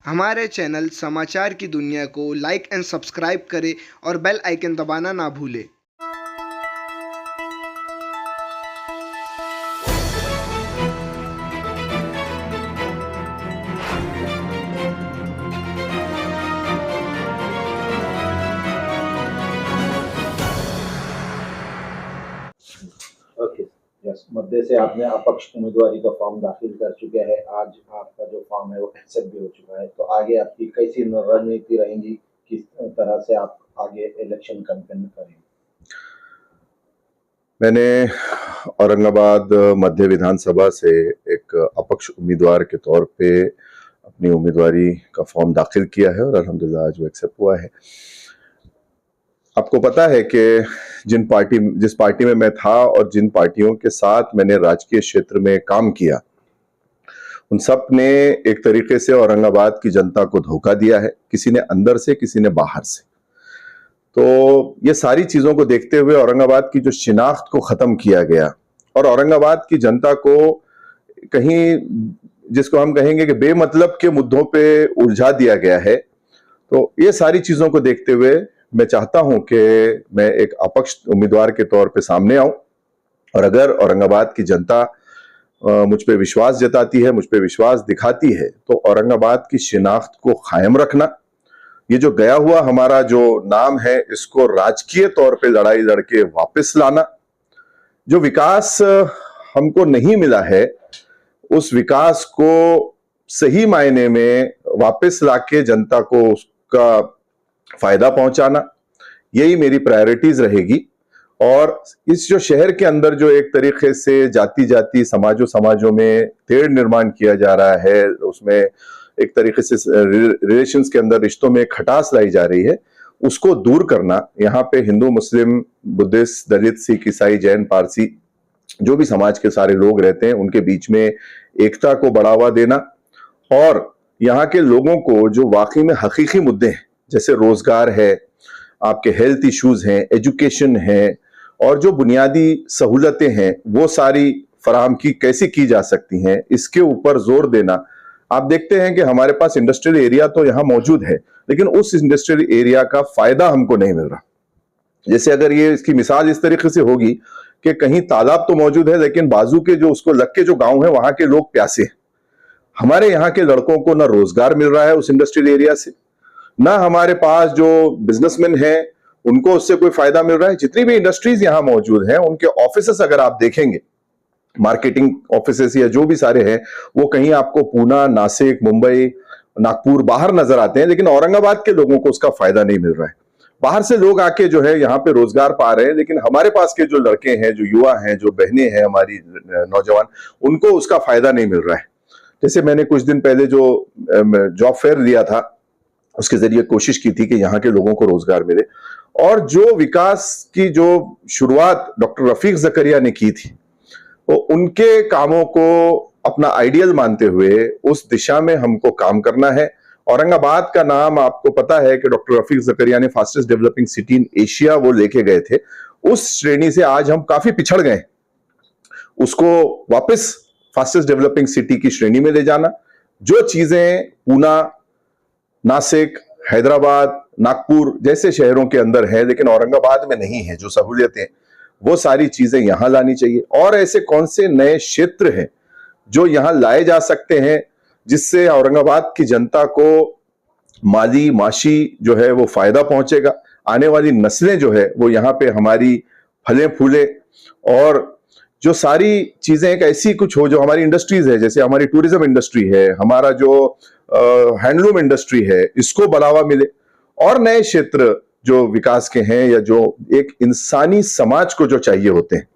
हमारे चैनल समाचार की दुनिया को लाइक एंड सब्सक्राइब करें और बेल आइकन दबाना ना भूलें। ओके, यस, मध्य से आपने अपक्ष उम्मीदवारी का फॉर्म दाखिल कर चुके हैं। आज आपका जो फॉर्म है वो एक्सेप्ट भी हो चुका है, तो आगे आपकी कैसी रणनीति रहेंगी, किस तरह से आप आगे इलेक्शन कैंपेन करेंगे? मैंने औरंगाबाद मध्य विधानसभा से एक अपक्ष उम्मीदवार के तौर पे अपनी उम्मीदवारी का फॉर्म दाखिल किया है और अल्हम्दुलिल्लाह आज वो एक्सेप्ट हुआ है। आपको पता है कि जिस पार्टी में मैं था और जिन पार्टियों के साथ मैंने राजकीय क्षेत्र में काम किया, उन सब ने एक तरीके से औरंगाबाद की जनता को धोखा दिया है, किसी ने अंदर से, किसी ने बाहर से। तो ये सारी चीजों को देखते हुए औरंगाबाद की जो शिनाख्त को खत्म किया गया और औरंगाबाद की जनता को कहीं, जिसको हम कहेंगे कि बेमतलब के मुद्दों पे उलझा दिया गया है, तो ये सारी चीजों को देखते हुए मैं चाहता हूं कि मैं एक अपक्ष उम्मीदवार के तौर पे सामने आऊं और अगर औरंगाबाद की जनता मुझ पे विश्वास जताती है, मुझ पे विश्वास दिखाती है, तो औरंगाबाद की शिनाख्त को कायम रखना, ये जो गया हुआ हमारा जो नाम है इसको राजकीय तौर पे लड़ाई लड़के वापस लाना, जो विकास हमको नहीं मिला है उस विकास को सही मायने में वापस लाके जनता को उसका फायदा पहुंचाना, यही मेरी प्रायोरिटीज रहेगी। और इस जो शहर के अंदर जो एक तरीके से जाति जाति समाजों में तेड़ निर्माण किया जा रहा है, उसमें एक तरीके से रिलेशंस के अंदर रिश्तों में खटास लाई जा रही है, उसको दूर करना। यहाँ पे हिंदू, मुस्लिम, बुद्धिस्ट, दलित, सिख, ईसाई, जैन, पारसी, जो भी समाज के सारे लोग रहते हैं, उनके बीच में एकता को बढ़ावा देना और यहाँ के लोगों को जो वाकई में हकीकी मुद्दे हैं, जैसे रोजगार है, आपके हेल्थ इश्यूज हैं, एजुकेशन है और जो बुनियादी सहूलतें हैं, वो सारी फराहम कैसे की जा सकती हैं, इसके ऊपर जोर देना। आप देखते हैं कि हमारे पास इंडस्ट्रियल एरिया तो यहाँ मौजूद है, लेकिन उस इंडस्ट्रियल एरिया का फायदा हमको नहीं मिल रहा। जैसे अगर ये इसकी मिसाल इस तरीके से होगी कि कहीं तालाब तो मौजूद है, लेकिन बाजू के जो उसको लग के जो गांव है वहां के लोग प्यासे हैं। हमारे यहाँ के लड़कों को ना रोजगार मिल रहा है उस इंडस्ट्रियल एरिया से, ना हमारे पास जो बिजनेसमैन हैं उनको उससे कोई फायदा मिल रहा है। जितनी भी इंडस्ट्रीज यहाँ मौजूद हैं, उनके ऑफिसेस अगर आप देखेंगे, मार्केटिंग ऑफिसेस या जो भी सारे हैं, वो कहीं आपको पूना, नासिक, मुंबई, नागपुर बाहर नजर आते हैं, लेकिन औरंगाबाद के लोगों को उसका फायदा नहीं मिल रहा है। बाहर से लोग आके जो है यहाँ पे रोजगार पा रहे हैं, लेकिन हमारे पास के जो लड़के हैं, जो युवा हैं, जो बहनें हैं, हमारी नौजवान, उनको उसका फायदा नहीं मिल रहा है। जैसे मैंने कुछ दिन पहले जो जॉब फेयर लिया था, उसके जरिए कोशिश की थी कि यहाँ के लोगों को रोजगार मिले, और जो विकास की जो शुरुआत डॉक्टर रफीक जकरिया ने की थी, तो उनके कामों को अपना आइडियल मानते हुए उस दिशा में हमको काम करना है। औरंगाबाद का नाम आपको पता है कि डॉक्टर रफीक जकरिया ने fastest developing city in Asia वो लेके गए थे। उस श्रेणी से आज हम काफी पिछड़ गए, उसको वापस फास्टेस्ट डेवलपिंग सिटी की श्रेणी में ले जाना। जो चीजें पूना, नासिक, हैदराबाद, नागपुर जैसे शहरों के अंदर है लेकिन औरंगाबाद में नहीं है, जो सहूलियतें, वो सारी चीजें यहां लानी चाहिए। और ऐसे कौन से नए क्षेत्र हैं जो यहां लाए जा सकते हैं जिससे औरंगाबाद की जनता को माली माशी जो है वो फायदा पहुंचेगा, आने वाली नस्लें जो है वो यहाँ पे हमारी फले फूले, और जो सारी चीजें एक ऐसी कुछ हो जो हमारी इंडस्ट्रीज है, जैसे हमारी टूरिज्म इंडस्ट्री है, हमारा जो हैंडलूम इंडस्ट्री है, इसको बढ़ावा मिले। और नए क्षेत्र जो विकास के हैं या जो एक इंसानी समाज को जो चाहिए होते हैं,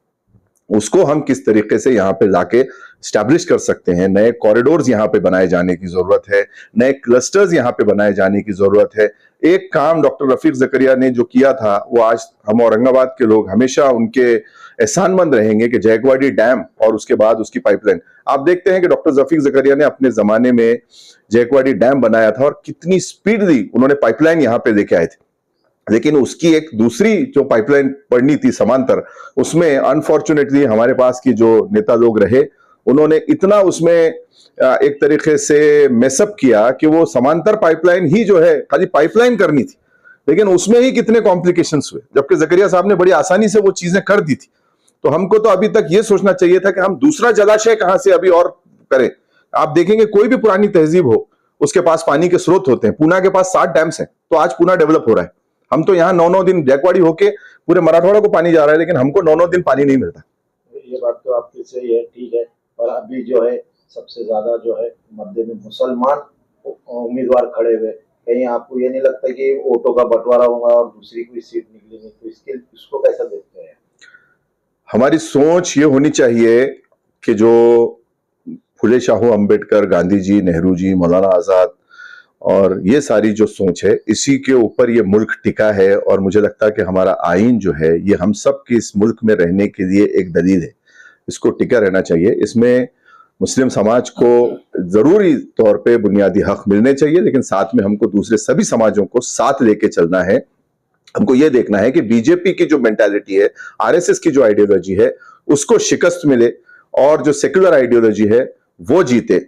उसको हम किस तरीके से यहाँ पे लाके स्टैब्लिश कर सकते हैं। नए कॉरिडोर्स यहाँ पे बनाए जाने की जरूरत है, नए क्लस्टर्स यहाँ पे बनाए जाने की जरूरत है। एक काम डॉक्टर रफीक जकरिया ने जो किया था, वो आज हम औरंगाबाद के लोग हमेशा उनके एहसानमंद रहेंगे कि जयकवाड़ी डैम और उसके बाद उसकी पाइपलाइन। आप देखते हैं कि डॉक्टर रफीक जकरिया ने अपने जमाने में जयकवाड़ी डैम बनाया था और कितनी स्पीडली उन्होंने पाइपलाइन यहाँ पे लेके आए थे, लेकिन उसकी एक दूसरी जो पाइपलाइन पड़नी थी समांतर, उसमें अनफॉर्चुनेटली हमारे पास की जो नेता लोग रहे, उन्होंने इतना उसमें एक तरीके से मेसअप किया कि वो समांतर पाइपलाइन ही जो है खाली पाइपलाइन करनी थी, लेकिन उसमें ही कितने कॉम्प्लिकेशंस हुए, जबकि जकरिया साहब ने बड़ी आसानी से वो चीजें कर दी थी। तो हमको तो अभी तक ये सोचना चाहिए था कि हम दूसरा जलाशय कहां से अभी और करें। आप देखेंगे कोई भी पुरानी तहजीब हो, उसके पास पानी के स्रोत होते हैं। पूना के पास 7 डैम्स हैं, तो आज पूना डेवलप हो रहा है। हम तो यहाँ 9-9 दिन जैकवाड़ी होके पूरे मराठवाड़ा को पानी जा रहा है, लेकिन हमको 9-9 दिन पानी नहीं मिलता। ये बात तो आपकी सही है, ठीक है। और अभी जो है सबसे ज्यादा जो है मध्य में मुसलमान उम्मीदवार खड़े हुए, कहीं आपको ये नहीं लगता कि वोटों का बंटवारा होगा और दूसरी कोई सीट निकलेगी? तो इसको कैसा देखते हैं? हमारी सोच ये होनी चाहिए कि जो फुले शाहू अंबेडकर, गांधी जी, नेहरू जी, मौलाना आजाद और ये सारी जो सोच है, इसी के ऊपर ये मुल्क टिका है। और मुझे लगता है कि हमारा आइन जो है ये हम सब के इस मुल्क में रहने के लिए एक दलील है, इसको टिका रहना चाहिए। इसमें मुस्लिम समाज को जरूरी तौर पे बुनियादी हक मिलने चाहिए, लेकिन साथ में हमको दूसरे सभी समाजों को साथ लेके चलना है। हमको ये देखना है कि बीजेपी की जो मेंटालिटी है, आरएसएस की जो आइडियोलॉजी है, उसको शिकस्त मिले और जो सेक्युलर आइडियोलॉजी है वो जीते।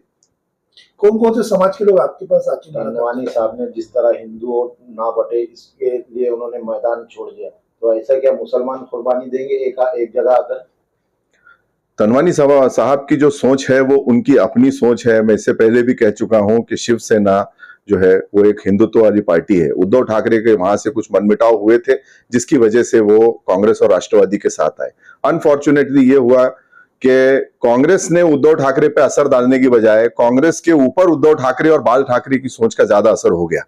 कौन कौन से समाज के लोग आपके पास आके तनवानी साहब ने जिस तरह हिंदू ना बटे इसके लिए उन्होंने मैदान छोड़ दिया, तो ऐसा क्या मुसलमान कुर्बानी देंगे एक जगह आकर? तनवानी साहब की जो सोच है वो उनकी अपनी सोच है। मैं इससे पहले भी कह चुका हूं कि शिवसेना जो है वो एक हिंदुत्व वाली पार्टी है। उद्धव ठाकरे के वहां से कुछ मनमुटाव हुए थे, जिसकी वजह से वो कांग्रेस और राष्ट्रवादी के साथ आए। अनफॉर्चुनेटली ये हुआ कि कांग्रेस ने उद्धव ठाकरे पे असर डालने की बजाय कांग्रेस के ऊपर उद्धव ठाकरे और बाल ठाकरे की सोच का ज्यादा असर हो गया।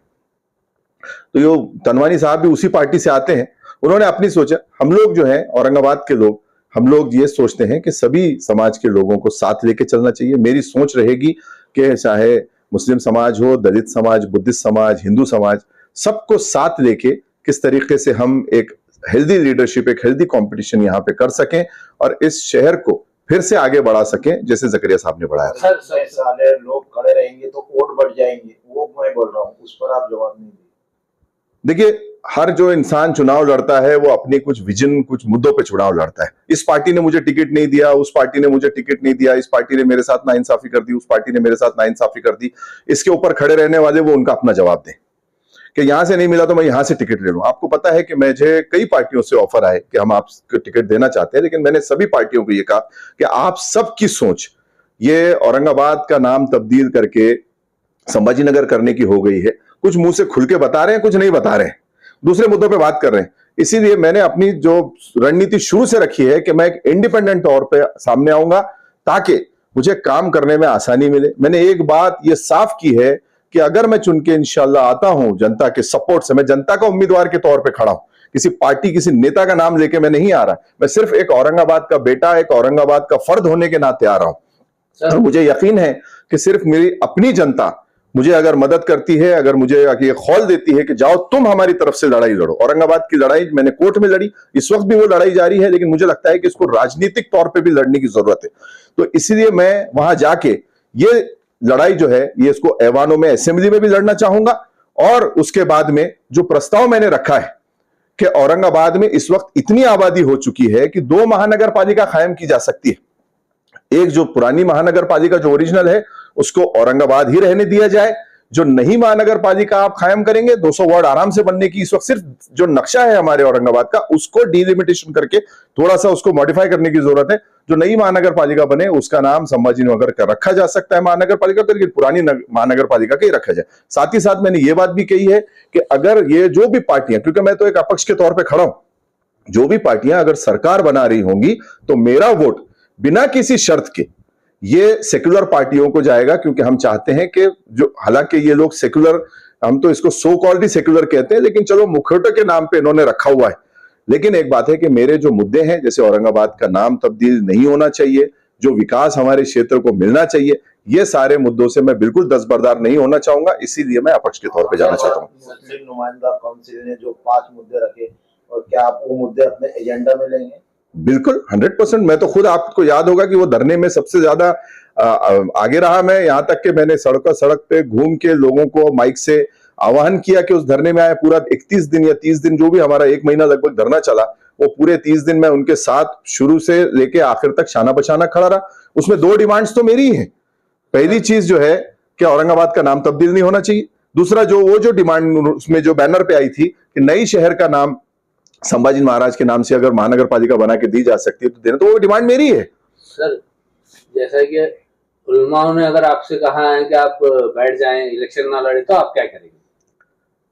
तो ये तनवानी साहब भी उसी पार्टी से आते हैं, उन्होंने अपनी सोचा। हम लोग जो है औरंगाबाद के लोग, हम लोग ये सोचते हैं कि सभी समाज के लोगों को साथ लेके चलना चाहिए। मेरी सोच रहेगी कि चाहे मुस्लिम समाज हो, दलित समाज, बुद्धिस्ट समाज, हिंदू समाज, सबको साथ लेके किस तरीके से हम एक हेल्दी लीडरशिप, एक हेल्दी कंपटीशन यहाँ पे कर सकें और इस शहर को फिर से आगे बढ़ा सकें, जैसे जकरिया साहब ने बढ़ाया। सर साले लोग खड़े रहेंगे तो वोट बढ़ जाएंगे, वो मैं बोल रहा हूँ, उस पर आप जवाब नहीं दिए। देखिए, हर जो इंसान चुनाव लड़ता है वो अपनी कुछ विजन, कुछ मुद्दों पे चुनाव लड़ता है। इस पार्टी ने मुझे टिकट नहीं दिया, उस पार्टी ने मुझे टिकट नहीं दिया, इस पार्टी ने मेरे साथ नाइंसाफी कर दी, उस पार्टी ने मेरे साथ नाइंसाफी कर दी। इसके ऊपर खड़े रहने वाले वो उनका अपना जवाब दें कि यहां से नहीं मिला तो मैं यहां से टिकट ले लूं। आपको पता है कि मुझे कई पार्टियों से ऑफर आए कि हम आपको टिकट देना चाहते हैं, लेकिन मैंने सभी पार्टियों को यह कहा कि आप सबकी सोच ये औरंगाबाद का नाम तब्दील करके संभाजीनगर करने की हो गई है। कुछ मुंह से खुल के बता रहे हैं, कुछ नहीं बता रहे हैं, दूसरे मुद्दों पे बात कर रहे हैं। इसीलिए मैंने अपनी जो रणनीति शुरू से रखी है कि मैं एक इंडिपेंडेंट तौर पे सामने आऊंगा ताकि मुझे काम करने में आसानी मिले। मैंने एक बात ये साफ की है कि अगर मैं चुन के इंशाल्लाह आता हूं जनता के सपोर्ट से, मैं जनता का उम्मीदवार के तौर पे खड़ा हूं, किसी पार्टी, किसी नेता का नाम लेके मैं नहीं आ रहा। मैं सिर्फ एक औरंगाबाद का बेटा, एक औरंगाबाद का फर्द होने के नाते आ रहा हूं। और मुझे यकीन है कि सिर्फ मेरी अपनी जनता मुझे अगर मदद करती है, अगर मुझे ये खौल देती है कि जाओ तुम हमारी तरफ से लड़ाई लड़ो। औरंगाबाद की लड़ाई मैंने कोर्ट में लड़ी, इस वक्त भी वो लड़ाई जारी है, लेकिन मुझे लगता है कि इसको राजनीतिक तौर पे भी लड़ने की जरूरत है। तो इसलिए मैं वहां जाके ये लड़ाई जो है ये इसको ऐवानों में, असेंबली में भी लड़ना चाहूंगा। और उसके बाद में जो प्रस्ताव मैंने रखा है कि औरंगाबाद में इस वक्त इतनी आबादी हो चुकी है कि 2 महानगर पालिका कायम की जा सकती है। एक जो पुरानी महानगर पालिका जो ओरिजिनल है उसको औरंगाबाद ही रहने दिया जाए, जो नई महानगर पालिका आप कायम करेंगे 200 वार्ड आराम से बनने की, इस वक्त सिर्फ जो नक्शा है हमारे औरंगाबाद का उसको डिलिमिटेशन करके थोड़ा सा उसको मॉडिफाई करने की जरूरत है। जो नई महानगर पालिका बने उसका नाम संभाजीनगर का रखा जा सकता है महानगर पालिका का, लेकिन पुरानी महानगर पालिका का ही रखा जाए। साथ ही साथ मैंने ये बात भी कही है कि अगर ये जो भी पार्टियां, क्योंकि मैं तो एक अपक्ष के तौर पर खड़ा हूं, जो भी पार्टियां अगर सरकार बना रही होंगी तो मेरा वोट बिना किसी शर्त के ये सेक्युलर पार्टियों को जाएगा, क्योंकि हम चाहते हैं कि जो, हालांकि ये लोग सेक्युलर, हम तो इसको सो कॉल्ड ही सेक्युलर कहते हैं, लेकिन चलो मुखौटे के नाम पे इन्होंने रखा हुआ है। लेकिन एक बात है कि मेरे जो मुद्दे हैं, जैसे औरंगाबाद का नाम तब्दील नहीं होना चाहिए, जो विकास हमारे क्षेत्र को मिलना चाहिए, ये सारे मुद्दों से मैं बिल्कुल दस्तबरदार नहीं होना चाहूंगा। इसीलिए मैं अपक्ष के तौर पर जाना चाहता हूँ। मुस्लिम नुमाइंदा काउंसिल ने जो 5 मुद्दे रखे, और क्या आप वो मुद्दे अपने एजेंडा में लेंगे? बिल्कुल 100%। मैं तो खुद, आपको याद होगा कि वो धरने में सबसे ज्यादा आगे रहा। मैं यहां तक कि मैंने सड़क पे घूम के लोगों को माइक से आह्वान किया कि उस धरने में आए। पूरा 31 दिन या 30 दिन जो भी हमारा 1 महीना लगभग धरना चला, वो पूरे 30 दिन मैं उनके साथ शुरू से लेके आखिर तक शाना बशाना खड़ा रहा। उसमें 2 डिमांड्स तो मेरी ही हैं। पहली चीज जो है कि औरंगाबाद का नाम तब्दील नहीं होना चाहिए। दूसरा जो डिमांड उसमें जो बैनर पे आई थी कि नई शहर का नाम संभाजी महाराज के नाम से अगर महानगर पालिका बना के दी जा सकती है तो देना, तो वो डिमांड मेरी है। सर जैसा कि उलमाओं ने अगर आपसे कहा है कि आप बैठ जाएं, इलेक्शन ना लड़े, तो आप क्या करेंगे?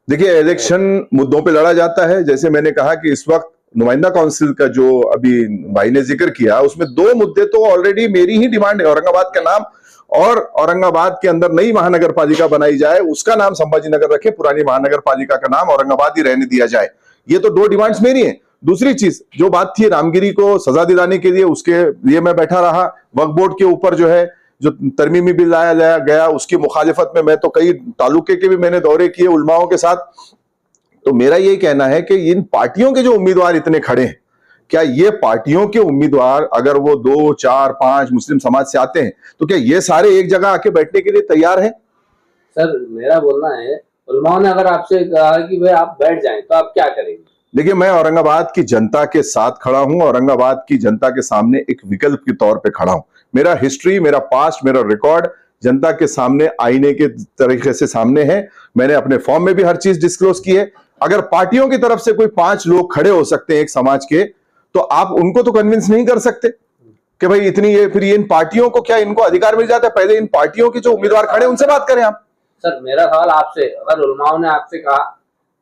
देखिए, इलेक्शन मुद्दों पे लड़ा जाता है। जैसे मैंने कहा कि इस वक्त नुमाइंदा काउंसिल का जो अभी भाई ने जिक्र किया, उसमें 2 मुद्दे तो ऑलरेडी मेरी ही डिमांड है। औरंगाबाद का नाम और औरंगाबाद के अंदर नई महानगर पालिका बनाई जाए, उसका नाम संभाजी नगर रखे, पुरानी महानगर पालिका का नाम औरंगाबाद ही रहने दिया जाए। ये तो 2 डिमांड्स मेरी हैं। दूसरी चीज जो बात थी रामगिरी को सजा दिलाने के लिए, उसके लिए मैं बैठा रहा। वक्फ बोर्ड के ऊपर जो है जो तरमीमी बिल लाया गया उसकी मुखालिफत में मैं तो कई तालुके के भी मैंने दौरे किए उलमाओं के साथ। तो मेरा यही कहना है कि इन पार्टियों के जो उम्मीदवार इतने खड़े हैं, क्या ये पार्टियों के उम्मीदवार अगर वो 2, 4, 5 मुस्लिम समाज से आते हैं तो क्या ये सारे एक जगह आके बैठने के लिए तैयार हैं? सर मेरा बोलना है, उलमाओं ने अगर आपसे कहा कि भाई आप बैठ जाएं, तो आप क्या करेंगे? देखिए, मैं औरंगाबाद की जनता के साथ खड़ा हूं, औरंगाबाद की जनता के सामने एक विकल्प के तौर पे खड़ा हूं। मेरा हिस्ट्री, मेरा पास्ट, मेरा रिकॉर्ड जनता के सामने आईने के तरीके से सामने है। मैंने अपने फॉर्म में भी हर चीज डिस्क्लोज की है। अगर पार्टियों की तरफ से कोई 5 लोग खड़े हो सकते हैं एक समाज के, तो आप उनको तो कन्विंस नहीं कर सकते कि भाई इतनी ये, फिर ये इन पार्टियों को क्या इनको अधिकार मिल जाता है? पहले इन पार्टियों के जो उम्मीदवार खड़े उनसे बात करें आप। सर मेरा सवाल आपसे, अगर उलमाओं ने आपसे कहा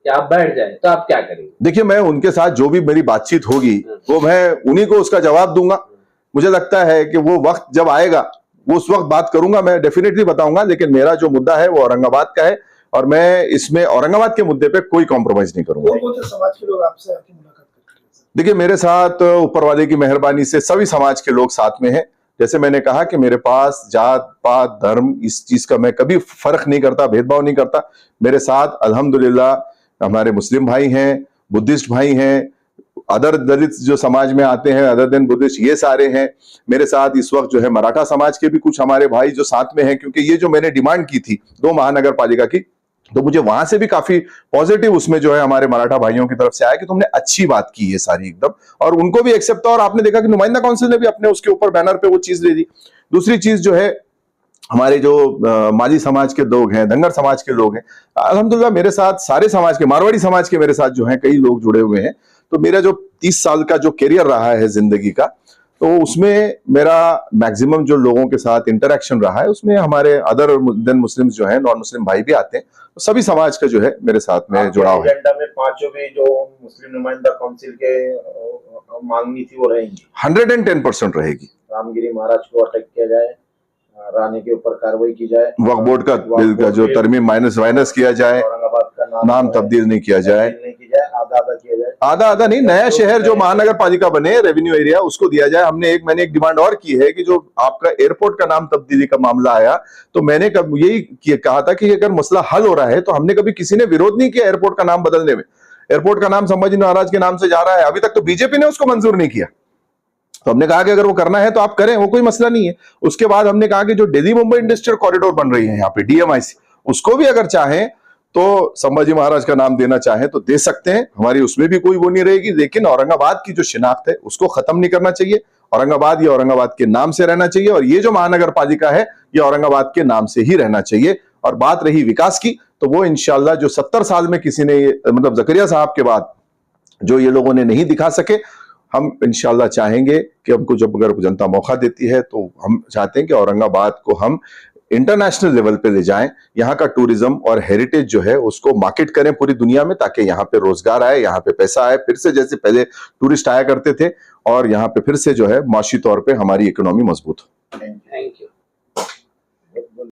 कि आप बैठ जाएं, तो आप क्या करेंगे? देखिए, मैं उनके साथ जो भी मेरी बातचीत होगी वो मैं उन्हीं को उसका जवाब दूंगा। मुझे लगता है कि वो वक्त जब आएगा वो उस वक्त बात करूंगा, मैं डेफिनेटली बताऊंगा। लेकिन मेरा जो मुद्दा है वो औरंगाबाद का है और मैं इसमें औरंगाबाद के मुद्दे पे कोई कॉम्प्रोमाइज नहीं करूंगा। कौन कौन से समाज के लोग आपसे आके मुलाकात करते हैं? देखिए, मेरे साथ ऊपर वाले की मेहरबानी से सभी समाज के लोग साथ में हैं। जैसे मैंने कहा कि मेरे पास जात पात धर्म इस चीज का मैं कभी फर्क नहीं करता, भेदभाव नहीं करता। मेरे साथ अल्हम्दुलिल्लाह हमारे मुस्लिम भाई हैं, बुद्धिस्ट भाई हैं, अदर दलित जो समाज में आते हैं, अदर देन बुद्धिस्ट, ये सारे हैं मेरे साथ। इस वक्त जो है मराठा समाज के भी कुछ हमारे भाई जो साथ में हैं, क्योंकि ये जो मैंने डिमांड की थी 2 महानगर पालिका की, तो मुझे वहां से भी काफी पॉजिटिव उसमें जो है हमारे मराठा भाइयों की तरफ से आया कि तुमने अच्छी बात की है सारी एकदम, और उनको भी एक्सेप्ट था। और आपने देखा कि नुमाइंदा काउंसिल ने भी अपने उसके ऊपर बैनर पे वो चीज ले दी। दूसरी चीज जो है, हमारे जो माली समाज के लोग हैं, धंगर समाज के लोग हैं, अल्हम्दुलिल्लाह मेरे साथ सारे समाज के, मारवाड़ी समाज के मेरे साथ जो है कई लोग जुड़े हुए हैं। तो मेरा जो 30 साल का जो कैरियर रहा है जिंदगी का, तो उसमें मेरा मैक्सिमम जो लोगों के साथ इंटरेक्शन रहा है, उसमें हमारे अदर देन मुस्लिम्स जो है, नॉन मुस्लिम भाई भी आते हैं। तो सभी समाज का जो है मेरे साथ में जुड़ाव है। एजेंडा में 5 भी जो मुस्लिम नुमाइंदा काउंसिल के मांगनी थी वो रहेंगी, 110% रहेगी। रामगिरी महाराज को अटैक किया जाए, रानी के ऊपर कार्रवाई की जाए, वक्फ बोर्ड का बिल का जो तरमीम माइनस किया जाए, औरंगाबाद का नाम तब्दील नहीं किया जाए, आधा आधा किया जाए, आधा नहीं, नया शहर जो महानगर पालिका बने रेवेन्यू एरिया उसको दिया जाए। मैंने एक डिमांड और की है कि जो आपका एयरपोर्ट का नाम तब्दीली का मामला आया, तो मैंने यही कहा था कि अगर मसला हल हो रहा है तो हमने कभी किसी ने विरोध नहीं किया एयरपोर्ट का नाम बदलने में। एयरपोर्ट का नाम संभाजी महाराज के नाम से जा रहा है, अभी तक तो बीजेपी ने उसको मंजूर नहीं किया। तो हमने कहा कि अगर वो करना है तो आप करें, वो कोई मसला नहीं है। उसके बाद हमने कहा कि जो दिल्ली मुंबई इंडस्ट्रियल कॉरिडोर बन रही है यहाँ पे DMIC, उसको भी अगर चाहें तो संभाजी महाराज का नाम देना चाहें तो दे सकते हैं, हमारी उसमें भी कोई वो नहीं रहेगी। लेकिन औरंगाबाद की जो शिनाख्त है उसको खत्म नहीं करना चाहिए। औरंगाबाद ये औरंगाबाद के नाम से रहना चाहिए, और ये जो महानगर पालिका है ये औरंगाबाद के नाम से ही रहना चाहिए। और बात रही विकास की, तो वो इंशाल्लाह जो 70 साल में किसी ने मतलब जकरिया साहब के बाद जो ये लोगों ने नहीं दिखा सके, हम इंशाल्लाह चाहेंगे कि हमको जब अगर जनता मौका देती है तो हम चाहते हैं कि औरंगाबाद को हम इंटरनेशनल लेवल पे ले जाएं। यहाँ का टूरिज्म और हेरिटेज जो है उसको मार्केट करें पूरी दुनिया में, ताकि यहाँ पे रोजगार आए, यहाँ पे पैसा आए, फिर से जैसे पहले टूरिस्ट आया करते थे, और यहाँ पे फिर से जो है माशी तौर पे हमारी इकोनॉमी मजबूत हो। Thank you.